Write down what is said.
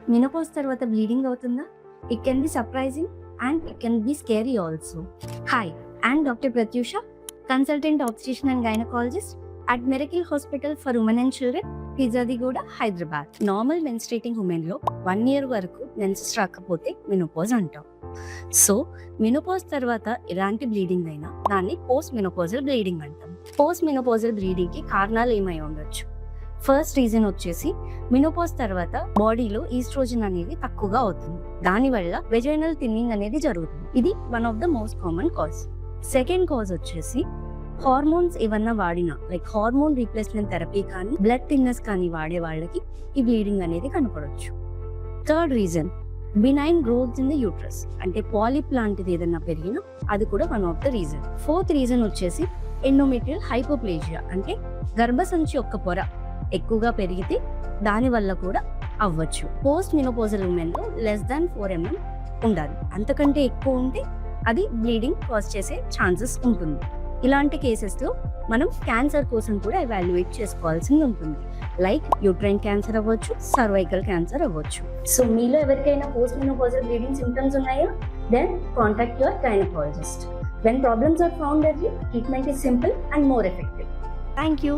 Menopause తర్వాత bleeding అవుతుందా? It can be surprising and it can be scary also. Hi, I'm doctor Pratyusha, consultant obstetrician and gynaecologist at Miracle Hospital for Women and Children, Pizzadigooda, Hyderabad. Normal menstruating ఉమెన్లో 1 year వరకు menses రాకపోతే menopause అంటాం. So menopause తర్వాత ఎలాంటి bleeding అయినా దాన్ని post menopausal bleeding అంటాం. Post menopausal బ్లీడింగ్కి కారణాలు ఏమై ఉండొచ్చు? ఫస్ట్ రీజన్ వచ్చేసి మెనోపాజ్ తర్వాత బాడీలో ఈస్ట్రోజన్ అనేది తక్కువగా అవుతుంది. దానివల్ల వెజైనల్ థిన్నింగ్ అనేది జరుగుతుంది. ఇది one of the most common cause. Second cause వచ్చేసి హార్మోన్స్ ఏమన్నా వాడినా, లైక్ హార్మోన్ రీప్లేస్మెంట్ థెరపీ కానీ బ్లడ్ థిన్నర్స్ కానీ వాడే వాళ్ళకి ఈ బ్లీడింగ్ అనేది కనపడవచ్చు. Third reason benign growth in the uterus, అంటే పాలిప్ లాంటిది ఏదన్నా పెరిగినా అది కూడా one of the reason. Fourth reason వచ్చేసి ఎండోమెట్రియల్ హైపోప్లేజియా, అంటే గర్భసంచి యొక్క పొర ఎక్కువగా పెరిగితే దానివల్ల కూడా అవ్వచ్చు. పోస్ట్ మెనోపాజల్ ఉమెన్లో less than 4 mm ఉండాలి. అంతకంటే ఎక్కువ ఉంటే అది బ్లీడింగ్ కాజ్ చేసే ఛాన్సెస్ ఉంటుంది. ఇలాంటి కేసెస్లో మనం క్యాన్సర్ కోసం కూడా ఎవాల్యుయేట్ చేసుకోవాల్సి ఉంటుంది. లైక్ యూట్రైన్ క్యాన్సర్ అవ్వచ్చు, సర్వైకల్ క్యాన్సర్ అవ్వచ్చు. సో మీలో ఎవరికైనా పోస్ట్ మెనోపాజల్ బ్లీడింగ్ సింప్టమ్స్ ఉన్నాయా? Then contact your gynaecologist. When problems are found early, treatment is simple and more effective. Thank you.